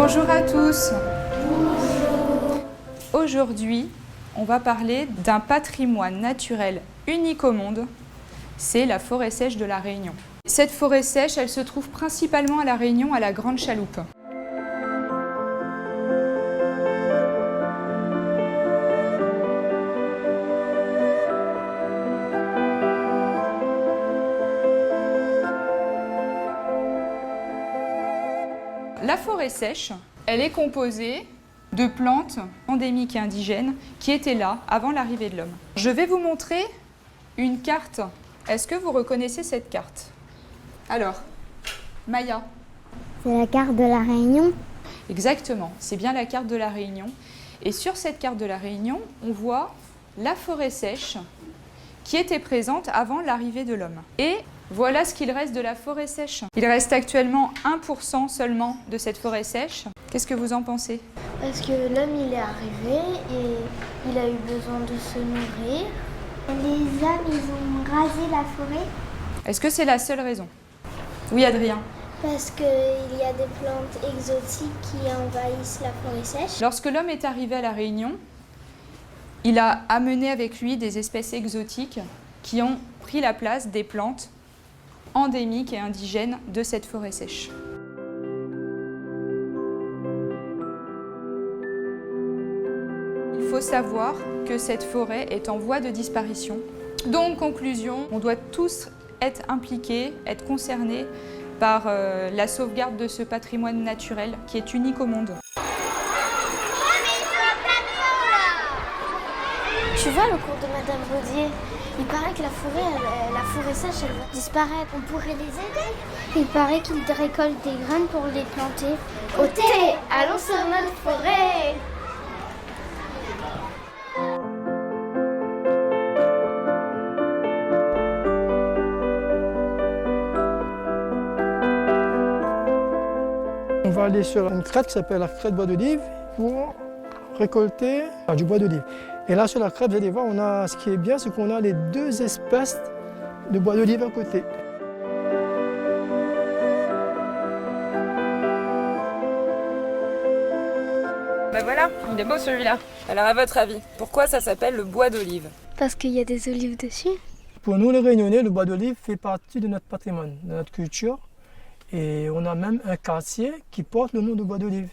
Bonjour à tous. Aujourd'hui, on va parler d'un patrimoine naturel unique au monde, c'est la forêt sèche de La Réunion. Cette forêt sèche, elle se trouve principalement à La Réunion, à la Grande Chaloupe. La forêt sèche, elle est composée de plantes endémiques et indigènes qui étaient là avant l'arrivée de l'homme. Je vais vous montrer une carte. Est-ce que vous reconnaissez cette carte? Alors, Maya. C'est la carte de La Réunion. Exactement, c'est bien la carte de La Réunion. Et sur cette carte de La Réunion, on voit la forêt sèche qui était présente avant l'arrivée de l'homme. Et voilà ce qu'il reste de la forêt sèche. Il reste actuellement 1% seulement de cette forêt sèche. Qu'est-ce que vous en pensez? Parce que l'homme il est arrivé et il a eu besoin de se nourrir. Les hommes, ils ont rasé la forêt. Est-ce que c'est la seule raison? Oui, Adrien. Parce qu'il y a des plantes exotiques qui envahissent la forêt sèche. Lorsque l'homme est arrivé à La Réunion, il a amené avec lui des espèces exotiques qui ont pris la place des plantes endémiques et indigènes de cette forêt sèche. Il faut savoir que cette forêt est en voie de disparition. Donc, conclusion, on doit tous être impliqués, être concernés par la sauvegarde de ce patrimoine naturel qui est unique au monde. Tu vois le cours de Madame Rodier, il paraît que la forêt sèche, elle va disparaître. On pourrait les aider. Il paraît qu'ils récoltent des graines pour les planter. Au thé, allons sur notre forêt. On va aller sur une crête qui s'appelle la crête bois d'olive pour récolter du bois d'olive. Et là, sur la crête, vous allez voir, ce qui est bien, c'est qu'on a les deux espèces de bois d'olive à côté. Ben voilà, il est beau celui-là. Alors à votre avis, pourquoi ça s'appelle le bois d'olive? Parce qu'il y a des olives dessus. Pour nous, les Réunionnais, le bois d'olive fait partie de notre patrimoine, de notre culture. Et on a même un quartier qui porte le nom de bois d'olive.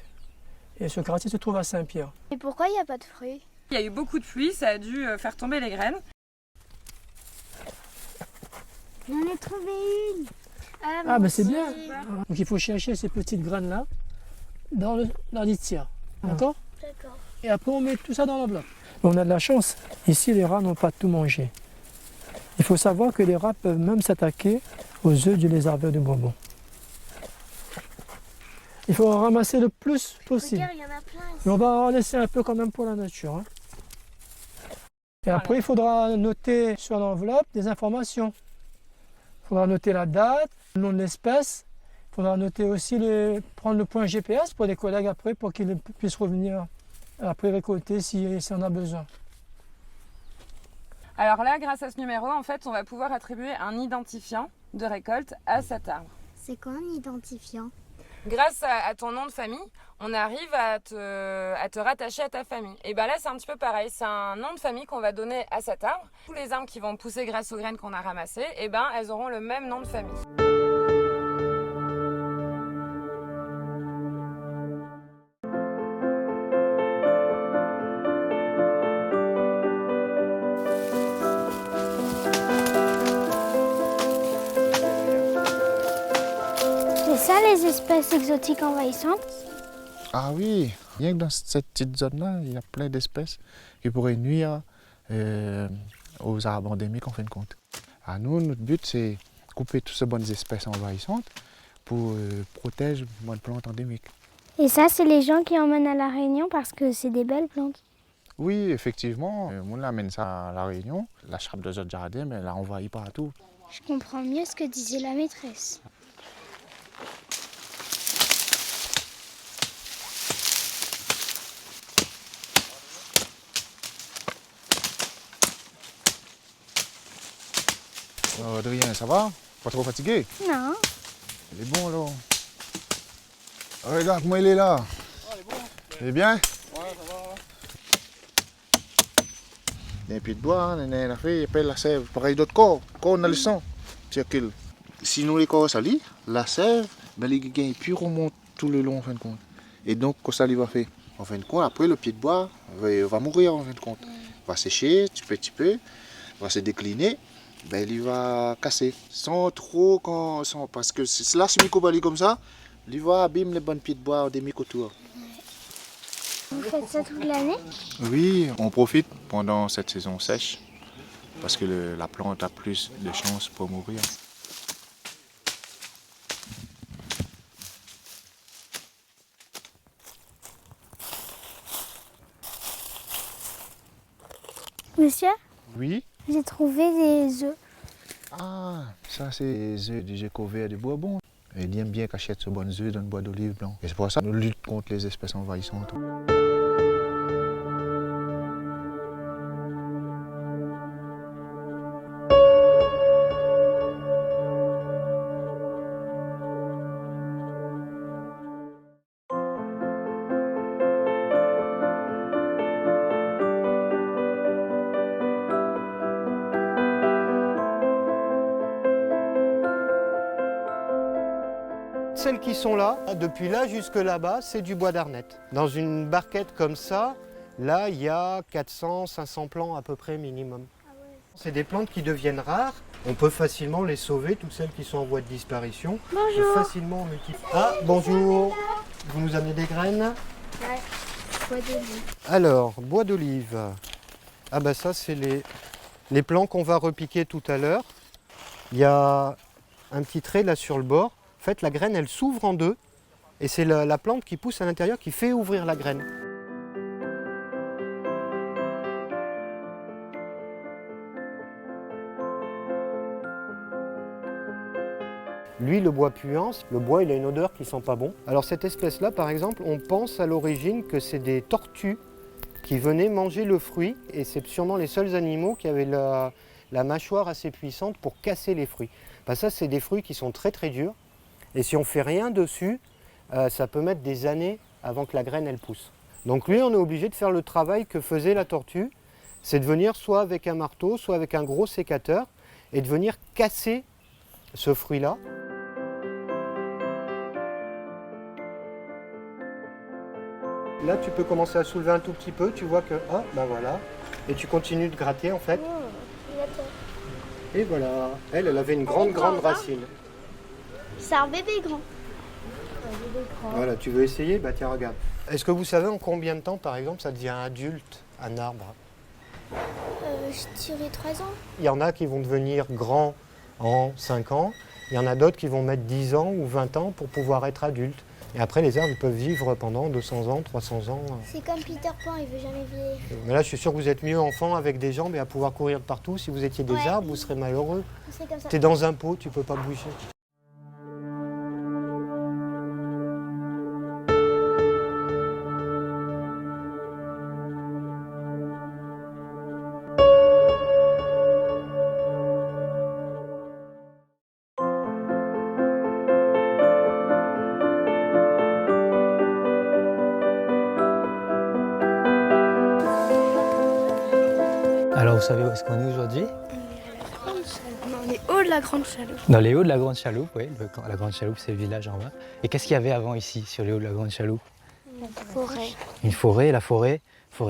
Et ce quartier se trouve à Saint-Pierre. Et pourquoi il n'y a pas de fruits? Il y a eu beaucoup de pluie, ça a dû faire tomber les graines. J'en ai trouvé une. Ah ben c'est bien. Donc il faut chercher ces petites graines-là dans la litière. D'accord? D'accord. Et après on met tout ça dans l'enveloppe. On a de la chance. Ici les rats n'ont pas tout mangé. Il faut savoir que les rats peuvent même s'attaquer aux œufs du lézard vert de Bourbon. Il faut en ramasser le plus possible. Regarde, il y en a plein ici. Mais on va en laisser un peu quand même pour la nature. Hein. Et après, il faudra noter sur l'enveloppe des informations. Il faudra noter la date, le nom de l'espèce. Il faudra noter aussi prendre le point GPS pour les collègues après, pour qu'ils puissent revenir après récolter si on a besoin. Alors là, grâce à ce numéro, en fait, on va pouvoir attribuer un identifiant de récolte à cet arbre. C'est quoi un identifiant? Grâce à ton nom de famille, on arrive à te rattacher à ta famille. Et bien là, c'est un petit peu pareil. C'est un nom de famille qu'on va donner à cet arbre. Tous les arbres qui vont pousser grâce aux graines qu'on a ramassées, et ben, elles auront le même nom de famille. C'est ça les espèces exotiques envahissantes? Ah oui, rien que dans cette petite zone-là, il y a plein d'espèces qui pourraient nuire aux arbres endémiques en fin de compte. À nous, notre but, c'est couper toutes ces bonnes espèces envahissantes pour protéger les bonnes plantes endémiques. Et ça, c'est les gens qui emmènent à La Réunion parce que c'est des belles plantes. Oui, effectivement, on amène ça à La Réunion, la charpe de notre jardin, mais elle l'a envahi partout. Je comprends mieux ce que disait la maîtresse. Adrien, ça va? Pas trop fatigué? Non. Il est bon alors. Regarde comment il est là. Il est bien? Ouais, ça va. Il y a un pied de bois, il y a un fait, il appelle la sève. Pareil d'autres corps. Corps, on a le sang. Circule. Si nous les corps salis, la sève, ben, les gains puis remontent tout le long en fin de compte. Et donc, qu'est-ce que ça va faire? En fin de compte, après, le pied de bois va mourir en fin de compte. Il va sécher petit peu, va se décliner, ben, il va casser. Sans trop, parce que là, si Miko va aller comme ça, il va abîmer les bonnes pieds de bois des Miko autour. Vous faites ça toute l'année? Oui, on profite pendant cette saison sèche, parce que la plante a plus de chances pour mourir. Monsieur, Oui. j'ai trouvé des œufs. Ah, ça c'est les œufs du gecko vert de Bourbon. Il aime bien qu'achète ce bon œufs dans le bois d'olive blanc. Et c'est pour ça que nous luttons contre les espèces envahissantes. Celles qui sont là, depuis là jusque là-bas, c'est du bois d'arnette. Dans une barquette comme ça, là, il y a 400-500 plants à peu près minimum. C'est des plantes qui deviennent rares. On peut facilement les sauver, toutes celles qui sont en voie de disparition. Bonjour. On peut facilement multiplier. Ah, bonjour. Vous nous amenez des graines? Ouais, bois d'olive. Alors, bois d'olive. Ah bah ça, c'est les plants qu'on va repiquer tout à l'heure. Il y a un petit trait là sur le bord. En fait, la graine, elle s'ouvre en deux. Et c'est la plante qui pousse à l'intérieur qui fait ouvrir la graine. Lui, le bois puant, le bois, il a une odeur qui sent pas bon. Alors cette espèce-là, par exemple, on pense à l'origine que c'est des tortues qui venaient manger le fruit. Et c'est sûrement les seuls animaux qui avaient la mâchoire assez puissante pour casser les fruits. Ben, ça, c'est des fruits qui sont très très durs. Et si on ne fait rien dessus, ça peut mettre des années avant que la graine elle pousse. Donc lui, on est obligé de faire le travail que faisait la tortue, c'est de venir soit avec un marteau, soit avec un gros sécateur, et de venir casser ce fruit-là. Là, tu peux commencer à soulever un tout petit peu, tu vois que, ah, ben voilà, et tu continues de gratter en fait. Et voilà, elle avait une grande racine. C'est un bébé grand. Voilà, tu veux essayer? Bah tiens, regarde. Est-ce que vous savez en combien de temps, par exemple, ça devient adulte, un arbre? Je dirais 3 ans. Il y en a qui vont devenir grands en 5 ans. Il y en a d'autres qui vont mettre 10 ans ou 20 ans pour pouvoir être adultes. Et après, les arbres ils peuvent vivre pendant 200 ans, 300 ans. C'est comme Peter Pan, il veut jamais vieillir. Mais là, je suis sûr que vous êtes mieux enfant avec des jambes et à pouvoir courir de partout. Si vous étiez des Ouais. arbres, vous serez malheureux. C'est comme ça. Tu es dans un pot, tu peux pas bouger. Alors vous savez où est-ce qu'on est aujourd'hui? On est haut de la Grande Chaloupe. Dans les hauts de la Grande Chaloupe, oui. La Grande Chaloupe, c'est le village en bas. Et qu'est-ce qu'il y avait avant ici, sur les hauts de la Grande Chaloupe? Forêt. Une forêt, la forêt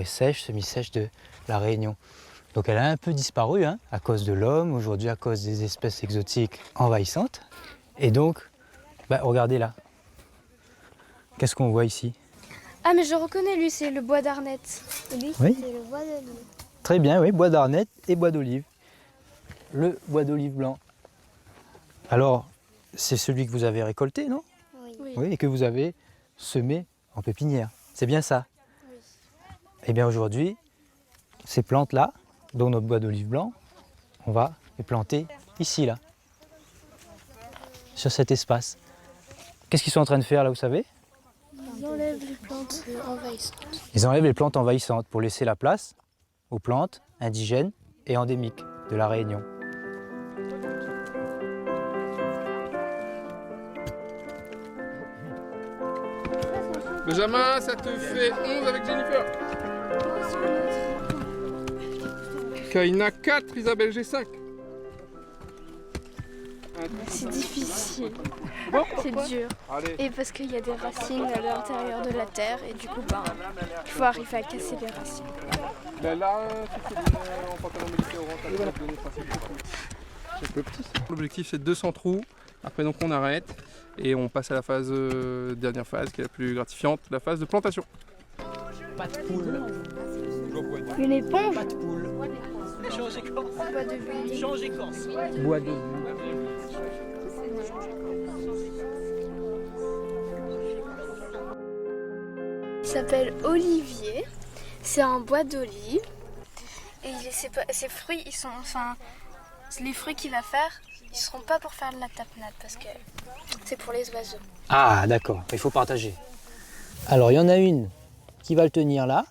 sèche, semi-sèche de la Réunion. Donc elle a un peu disparu hein, à cause de l'homme, aujourd'hui à cause des espèces exotiques envahissantes. Et donc, regardez là. Qu'est-ce qu'on voit ici? Ah mais je reconnais lui, c'est le bois d'arnette. Lui, Oui. c'est le bois d'olive. Très bien, oui, bois d'arnette et bois d'olive. Le bois d'olive blanc. Alors, c'est celui que vous avez récolté, non? Oui. Oui, et que vous avez semé en pépinière. C'est bien ça? Oui. Eh bien aujourd'hui, ces plantes-là, dont notre bois d'olive blanc, on va les planter ici, là, sur cet espace. Qu'est-ce qu'ils sont en train de faire là, vous savez? Ils enlèvent les plantes envahissantes. Ils enlèvent les plantes envahissantes pour laisser la place aux plantes indigènes et endémiques de la Réunion. Benjamin, ça te fait 11 avec Jennifer. Kaina 4, Isabelle j'ai 5. C'est difficile. Bon, C'est dur. allez. Et parce qu'il y a des racines à l'intérieur de la terre et du coup, il faut arriver à casser les racines. Ben là, tu fais en pantalon militaire orange, t'as le donné facile. C'est le petit. L'objectif c'est 200 trous. Après donc on arrête et on passe à la phase dernière phase qui est la plus gratifiante, la phase de plantation. Pas de poule. Une éponge. Pas de poule. Change écorce. Pas de bulle. Change écorce. Bois de Il s'appelle Olivier. C'est un bois d'olive. Et ses fruits, les fruits qu'il va faire, ils seront pas pour faire de la tapenade parce que c'est pour les oiseaux. Ah, d'accord, il faut partager. Alors, il y en a une qui va le tenir là,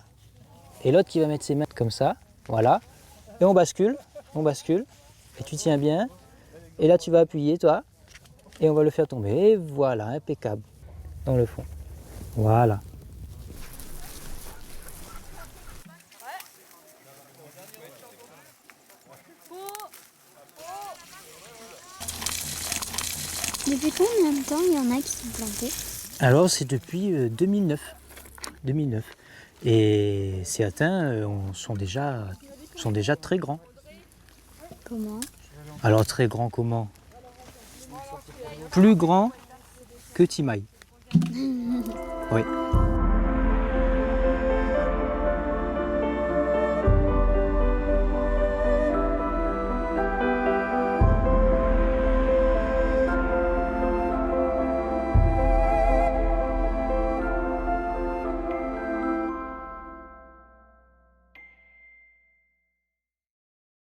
et l'autre qui va mettre ses mains comme ça, voilà. Et on bascule, et tu tiens bien. Et là, tu vas appuyer, toi, et on va le faire tomber. Et voilà, impeccable, dans le fond. Voilà. Depuis combien de temps il y en a qui sont plantés? Alors, c'est depuis 2009. Et certains sont déjà très grands. Comment? Alors, très grands comment? Plus grands que Timaï. Oui.